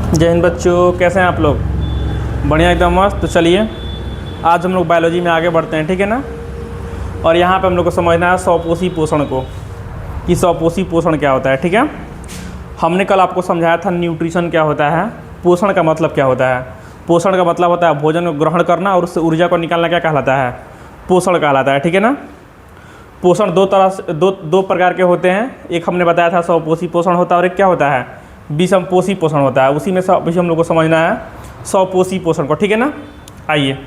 जय हिंद बच्चों, कैसे हैं आप लोग? बढ़िया, एकदम मस्त। तो चलिए आज हम लोग बायोलॉजी में आगे बढ़ते हैं, ठीक है ना। और यहाँ पे हम लोग को समझना है स्वपोषी पोषण को, कि स्वपोषी पोषण क्या होता है, ठीक है। हमने कल आपको समझाया था न्यूट्रिशन क्या होता है, पोषण का मतलब क्या होता है। पोषण का मतलब होता है भोजन को ग्रहण करना और उससे ऊर्जा को निकालना, क्या कहलाता है? पोषण कहलाता है, ठीक है ना। पोषण दो प्रकार के होते हैं। एक हमने बताया था स्वपोषी पोषण होता है और एक क्या होता है? विषमपोषी पोषण होता है। उसी में हम लोग को समझना है स्वपोषी पोषण को, ठीक है ना। आइए,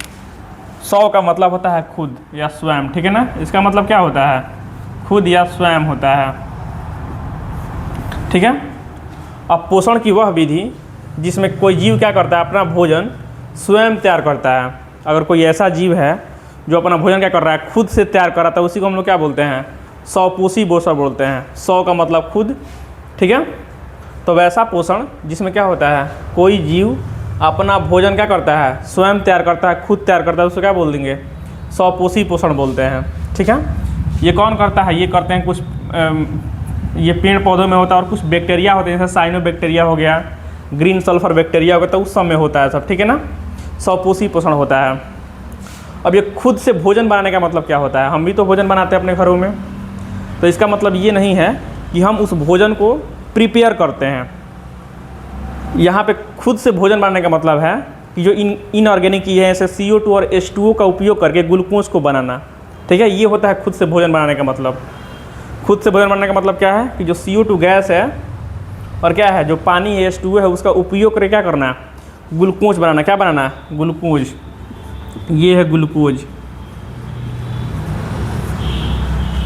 स्व का मतलब होता है खुद या स्वयं, ठीक है ना। इसका मतलब क्या होता है? खुद या स्वयं होता है, ठीक है। अब पोषण की वह विधि जिसमें कोई जीव क्या करता है? अपना भोजन स्वयं तैयार करता है। अगर कोई ऐसा जीव है जो अपना भोजन क्या कर रहा है? खुद से तैयार कर रहा था, उसी को हम लोग क्या बोलते हैं? स्वपोषी पोषण बोलते हैं। स्व का मतलब खुद, ठीक है। तो वैसा पोषण जिसमें क्या होता है? कोई जीव अपना भोजन क्या करता है? स्वयं तैयार करता है, खुद तैयार करता है, उसको क्या बोल देंगे? स्वपोषी पोषण बोलते हैं, ठीक है। ये कौन करता है? ये करते हैं कुछ ये पेड़ पौधों में होता है और कुछ बैक्टीरिया होते हैं, जैसे साइनोबैक्टीरिया हो गया, ग्रीन सल्फर बैक्टीरिया हो गया, तो उस सब में होता है सब, ठीक है ना। स्वपोषी पोषण होता है। अब ये खुद से भोजन बनाने का मतलब क्या होता है? हम भी तो भोजन बनाते हैं अपने घरों में, तो इसका मतलब ये नहीं है कि हम उस भोजन को प्रिपेयर करते हैं। यहाँ पे खुद से भोजन बनाने का मतलब है कि जो इनऑर्गेनिक चीज़ है, जैसे CO2 और H2O का उपयोग करके ग्लूकोज को बनाना, ठीक है। ये होता है खुद से भोजन बनाने का मतलब। खुद से भोजन बनाने का मतलब क्या है? कि जो CO2 गैस है और क्या है, जो पानी है, H2O है, उसका उपयोग करके क्या करना? ग्लूकोज बनाना। क्या बनाना? ग्लूकोज। ये है ग्लूकोज,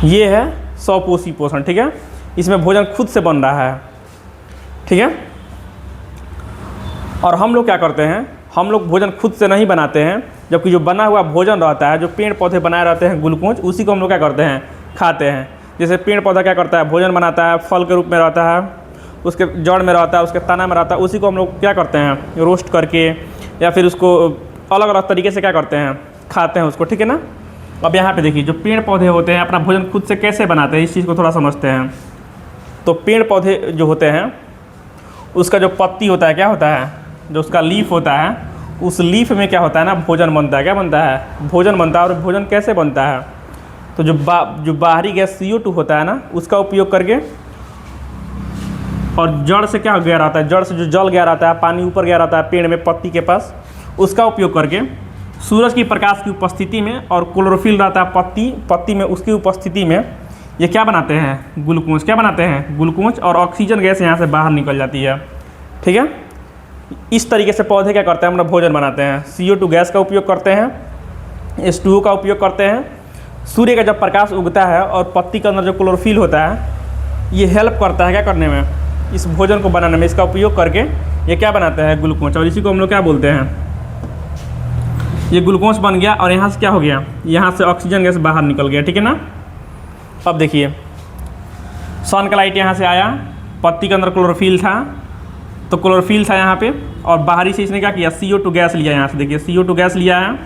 ये है स्वपोषी पोषण, ठीक है। इसमें भोजन खुद से बन रहा है, ठीक है। और हम लोग क्या करते हैं? हम लोग भोजन खुद से नहीं बनाते हैं, जबकि जो बना हुआ भोजन रहता है, जो पेड़ पौधे बनाए रहते हैं ग्लूकोज, उसी को हम लोग क्या करते हैं? खाते हैं। जैसे पेड़ पौधा क्या करता है? भोजन बनाता है, फल के रूप में रहता है, उसके जड़ में रहता है, उसके तना में रहता है, उसी को हम लोग क्या करते हैं? रोस्ट करके या फिर उसको अलग अलग तरीके से क्या करते हैं? खाते हैं उसको, ठीक है ना। अब यहाँ पे देखिए, जो पेड़ पौधे होते हैं अपना भोजन खुद से कैसे बनाते हैं, इस चीज़ को थोड़ा समझते हैं। तो पेड़ पौधे जो होते हैं, उसका जो पत्ती होता है, क्या होता है? जो उसका लीफ होता है, उस लीफ में क्या होता है ना? भोजन बनता है। क्या बनता है? भोजन बनता है। और भोजन कैसे बनता है? तो जो बाहरी गैस CO2 होता है ना, उसका उपयोग करके, और जड़ से क्या गया रहता है? जड़ से जो जल गया रहता है, पानी ऊपर गया रहता है पेड़ में, पत्ती के पास, उसका उपयोग करके सूरज की प्रकाश की उपस्थिति में, और क्लोरोफिल रहता है पत्ती में, उसकी उपस्थिति में ये क्या बनाते हैं? ग्लूकोज। क्या बनाते हैं? ग्लूकोज। और ऑक्सीजन गैस यहाँ से बाहर निकल जाती है, ठीक है। इस तरीके से पौधे क्या करते हैं? अपना भोजन बनाते हैं। CO2 गैस का उपयोग करते हैं, H2O का उपयोग करते हैं। सूर्य का जब प्रकाश उगता है और पत्ती के अंदर जो क्लोरोफिल होता है, ये हेल्प करता है क्या करने में? इस भोजन को बनाने में। इसका उपयोग करके ये क्या बनाते हैं? ग्लूकोज। और इसी को हम लोग क्या बोलते हैं? ये ग्लूकोज बन गया और यहाँ से क्या हो गया? यहाँ से ऑक्सीजन गैस बाहर निकल गया, ठीक है ना। अब देखिए, सन का लाइट यहाँ से आया, पत्ती के अंदर क्लोरोफिल था, तो क्लोरोफिल था यहाँ पे, और बाहरी से इसने क्या किया? CO2 गैस लिया। यहाँ से देखिए, CO2 गैस लिया है,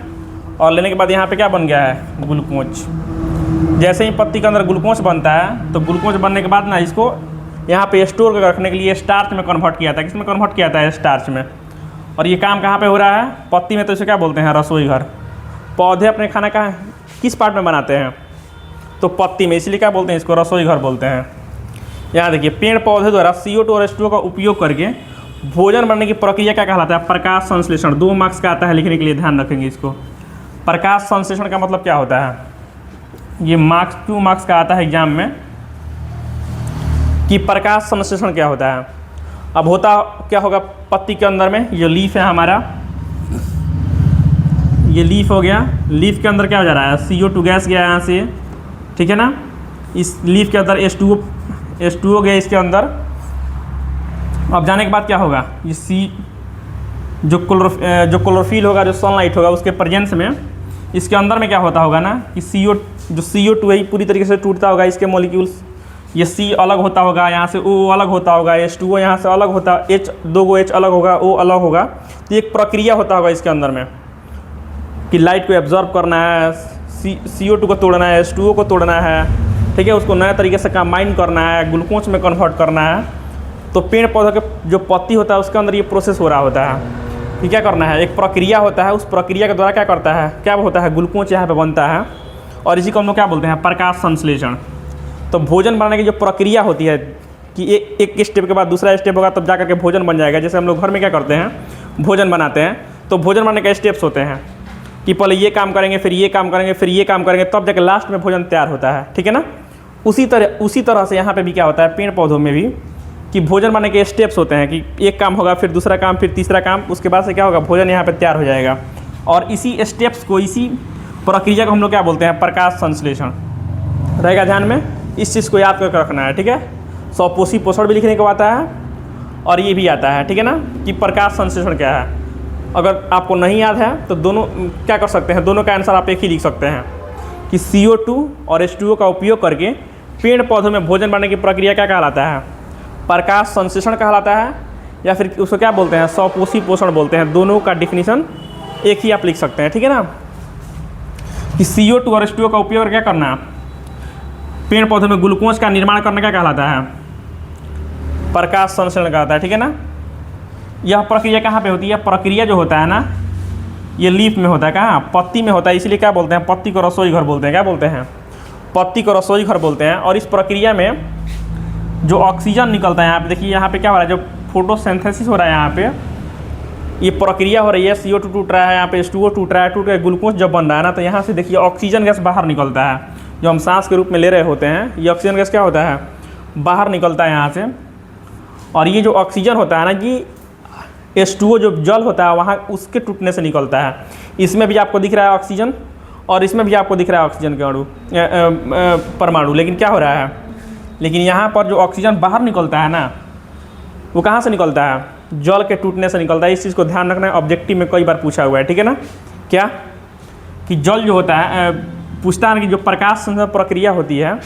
और लेने के बाद यहाँ पे क्या बन गया है? ग्लूकोज। जैसे ही पत्ती के अंदर ग्लूकोज बनता है, तो ग्लूकोज बनने के बाद ना इसको यहाँ पे स्टोर कर रखने के लिए स्टार्च में कन्वर्ट किया था। किसमें कन्वर्ट किया था? स्टार्च में। और ये काम कहाँ पे हो रहा है? पत्ती में। तो इसे क्या बोलते हैं? रसोई घर। पौधे अपने खाना कहाँ किस पार्ट में बनाते हैं? तो पत्ती में, इसलिए क्या बोलते हैं इसको? रसोई घर बोलते हैं। यहाँ देखिए, पेड़ पौधे द्वारा CO2 और H2O का उपयोग करके भोजन बनने की प्रक्रिया क्या कहलाता है? प्रकाश संश्लेषण। 2 मार्क्स का आता है, लिखने के लिए ध्यान रखेंगे इसको। प्रकाश संश्लेषण का मतलब क्या होता है? ये 2 मार्क्स का आता है एग्जाम में, कि प्रकाश संश्लेषण क्या होता है। अब होता क्या होगा पत्ती के अंदर में? ये लीफ है हमारा, ये लीफ हो गया। लीफ के अंदर क्या हो जा रहा है? CO2 गैस गया यहाँ से, ठीक है ना। इस लीफ के अंदर H2O गया इसके अंदर। अब जाने के बाद क्या होगा? ये जो क्लोरोफिल होगा, जो सनलाइट होगा, उसके प्रेजेंस में इसके अंदर में क्या होता होगा ना, कि जो CO2 है पूरी तरीके से टूटता होगा, इसके मॉलिक्यूल्स, ये C अलग होता होगा, यहाँ से O अलग होता होगा, H2O यहाँ से अलग होता, दो H अलग होगा, O अलग होगा। तो एक प्रक्रिया होता होगा इसके अंदर में, कि लाइट को एब्जॉर्ब करना है, CO2 को तोड़ना है, H2O को तोड़ना है, ठीक है, उसको नए तरीके से कंबाइन करना है, ग्लूकोज में कन्वर्ट करना है। तो पेड़ पौधों के जो पत्ती होता है उसके अंदर ये प्रोसेस हो रहा होता है कि क्या करना है, एक प्रक्रिया होता है, उस प्रक्रिया के द्वारा क्या करता है, क्या होता है, ग्लूकोज यहाँ पे बनता है और इसी को हम लोग क्या बोलते हैं, प्रकाश संश्लेषण। तो भोजन बनाने की जो प्रक्रिया होती है कि एक स्टेप के बाद दूसरा स्टेप होगा तब जा करके भोजन बन जाएगा। जैसे हम लोग घर में क्या करते हैं, भोजन बनाते हैं, तो भोजन बनाने के स्टेप्स होते हैं कि पहले ये काम करेंगे, फिर ये काम करेंगे, फिर ये काम करेंगे, तब जाकर लास्ट में भोजन तैयार होता है, ठीक है ना। उसी तरह से यहाँ पे भी क्या होता है, पेड़ पौधों में भी कि भोजन बनाने के स्टेप्स होते हैं कि एक काम होगा, फिर दूसरा काम, फिर तीसरा काम, उसके बाद से क्या होगा, भोजन यहाँ पे तैयार हो जाएगा। और इसी स्टेप्स को, इसी प्रक्रिया को हम लोग क्या बोलते हैं, प्रकाश संश्लेषण। रहेगा ध्यान में, इस चीज़ को याद करके रखना है, ठीक है। स्वपोषी पोषण भी लिखने को आता है और ये भी आता है, ठीक है ना, कि प्रकाश संश्लेषण क्या है। अगर आपको नहीं याद है तो दोनों क्या कर सकते हैं, दोनों का आंसर आप एक ही लिख सकते हैं कि CO2 और H2O का उपयोग करके पेड़ पौधों में भोजन बनाने की प्रक्रिया क्या कहलाता है, प्रकाश संश्लेषण कहलाता है, या फिर उसको क्या बोलते हैं, स्वपोषी पोषण बोलते हैं। दोनों का डिफिनीशन एक ही आप लिख सकते हैं, ठीक है ना, कि CO2 और H2O का उपयोग करके क्या करना, पेड़ पौधों में ग्लूकोज का निर्माण करना क्या कहलाता है, प्रकाश संश्लेषण कहलाता है, ठीक है ना। यह प्रक्रिया कहाँ पे होती है, प्रक्रिया जो होता है ना, ये लीफ में होता है, कहाँ, पत्ती में होता है, इसलिए क्या बोलते हैं, पत्ती को रसोई घर बोलते हैं। क्या बोलते हैं, पत्ती को रसोई घर बोलते हैं। और इस प्रक्रिया में जो ऑक्सीजन निकलता है, यहाँ पे देखिए, यहाँ पे क्या हो रहा है, जो फोटोसिंथेसिस हो रहा है, यहाँ पे ये प्रक्रिया हो रही है, CO2 टूट रहा है, यहाँ पे H2O टूट रहा है, टूट के ग्लूकोज जब बन रहा है ना, तो यहाँ से देखिए ऑक्सीजन गैस बाहर निकलता है, जो हम सांस के रूप में ले रहे होते हैं। ये ऑक्सीजन गैस क्या होता है, बाहर निकलता है यहाँ से। और ये जो ऑक्सीजन होता है ना, कि H2O जो जल होता है वहाँ उसके टूटने से निकलता है। इसमें भी आपको दिख रहा है ऑक्सीजन और इसमें भी आपको दिख रहा है ऑक्सीजन के अणु, परमाणु। लेकिन क्या हो रहा है, लेकिन यहाँ पर जो ऑक्सीजन बाहर निकलता है ना, वो कहाँ से निकलता है, जल के टूटने से निकलता है। इस चीज़ को ध्यान रखना है, ऑब्जेक्टिव में कई बार पूछा हुआ है, ठीक है ना। क्या कि जल जो होता है, पूछता है कि जो प्रकाश संश्लेषण प्रक्रिया होती है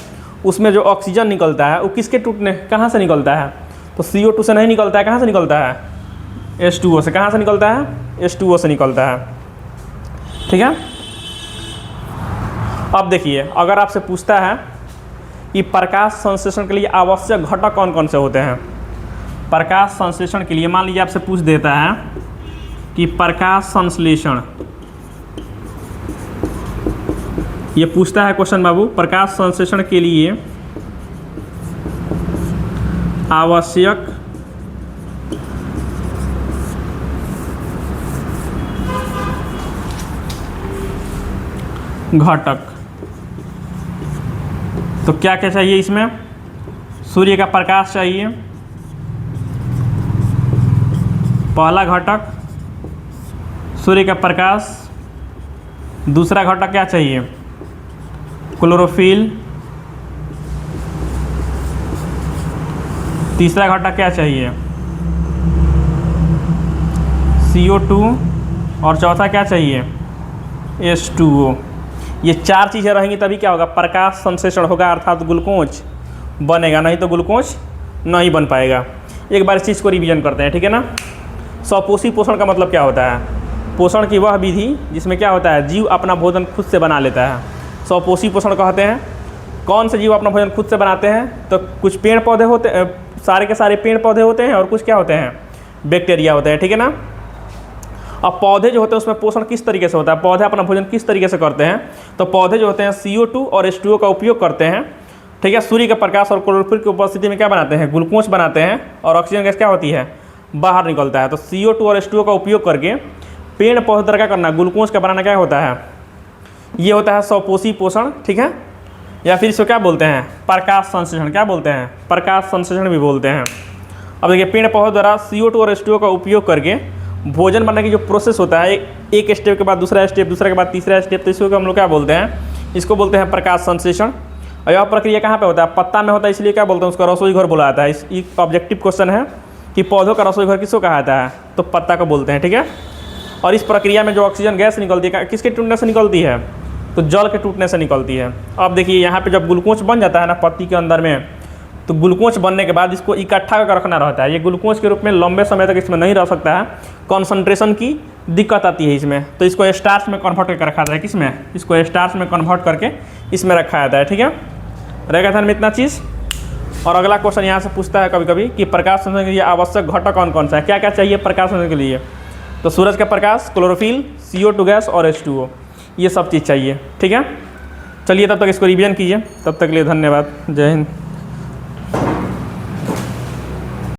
उसमें जो ऑक्सीजन निकलता है वो किसके टूटने, कहाँ से निकलता है, तो CO2 से नहीं निकलता है, कहाँ से निकलता है, H2O से। कहाँ से निकलता है, H2O से निकलता है, ठीक है। अब देखिए, अगर आपसे पूछता है कि प्रकाश संश्लेषण के लिए आवश्यक घटक कौन कौन से होते हैं, प्रकाश संश्लेषण के लिए मान लीजिए आपसे पूछ देता है कि प्रकाश संश्लेषण, ये पूछता है क्वेश्चन बाबू, प्रकाश संश्लेषण के लिए आवश्यक घटक, तो क्या क्या चाहिए इसमें, सूर्य का प्रकाश चाहिए, पहला घटक सूर्य का प्रकाश। दूसरा घटक क्या चाहिए, क्लोरोफिल। तीसरा घटक क्या चाहिए, CO2। और चौथा क्या चाहिए, H2O। ये चार चीज़ें रहेंगी तभी क्या होगा, प्रकाश संश्लेषण होगा, अर्थात ग्लूकोज बनेगा, नहीं तो ग्लूकोज नहीं बन पाएगा। एक बार इस चीज़ को रिवीजन करते हैं, ठीक है ना। स्वपोषी पोषण का मतलब क्या होता है, पोषण की वह विधि जिसमें क्या होता है, जीव अपना भोजन खुद से बना लेता है, स्वपोषी पोषण कहते हैं। कौन से जीव अपना भोजन खुद से बनाते हैं, तो कुछ पेड़ पौधे होते हैं, सारे के सारे पेड़ पौधे होते हैं, और कुछ क्या होते हैं, बैक्टीरिया होते हैं, ठीक है ना। अब पौधे जो होते हैं उसमें पोषण किस तरीके से होता है, पौधे अपना भोजन किस तरीके से करते हैं, तो पौधे जो होते हैं CO2 और H2O का उपयोग करते हैं, ठीक है। सूर्य के प्रकाश और क्लोरोफिल की उपस्थिति में क्या बनाते हैं, ग्लूकोज बनाते हैं, और ऑक्सीजन गैस क्या होती है, बाहर निकलता है। तो CO2 और H2O का उपयोग करके पेड़ पौधे द्वारा क्या करना, ग्लूकोज का बनाना क्या होता है, ये होता है स्वपोषी पोषण, ठीक है। या फिर इसको क्या बोलते हैं, प्रकाश संश्लेषण। क्या बोलते हैं, प्रकाश संश्लेषण भी बोलते हैं। अब देखिए, पेड़ पौधों द्वारा CO2 और H2O का उपयोग करके भोजन बनाने की जो प्रोसेस होता है, एक स्टेप के बाद दूसरा स्टेप, दूसरे के बाद तीसरा स्टेप, तो इसको हम लोग क्या बोलते हैं, इसको बोलते हैं प्रकाश संश्लेषण। और यह प्रक्रिया कहाँ पे होता है, पत्ता में होता है, इसलिए क्या बोलते हैं, उसका रसोई घर बोला जाता है। इस ऑब्जेक्टिव क्वेश्चन है कि पौधों का रसोई घर किसको कहा जाता है, तो पत्ता को बोलते हैं, ठीक है। और इस प्रक्रिया में जो ऑक्सीजन गैस निकलती है किसके टूटने से निकलती है, तो जल के टूटने से निकलती है। अब देखिए, यहाँ पे जब ग्लूकोज बन जाता है ना पत्ती के अंदर में, तो ग्लूकोज बनने के बाद इसको इकट्ठा करके रखना रहता है। ये ग्लूकोज के रूप में लंबे समय तक इसमें नहीं रह सकता है, कॉन्सनट्रेशन की दिक्कत आती है इसमें, तो इसको स्टार्च में कन्वर्ट करके रखा जाता है। किसमें, इसको स्टार्च में कन्वर्ट करके इसमें रखा जाता है, ठीक है। रहेगा ध्यान में इतना चीज़। और अगला क्वेश्चन यहाँ से पूछता है कभी कभी कि प्रकाश संश्लेषण के लिए आवश्यक घटक कौन कौन सा है, क्या क्या चाहिए प्रकाश संश्लेषण के लिए। तो सूरज का प्रकाश, क्लोरोफिल, CO2 गैस और H2O, ये सब चीज़ चाहिए। ठीक है, चलिए तब तक इसको रिवीजन कीजिए। तब तक के लिए धन्यवाद। जय हिंद।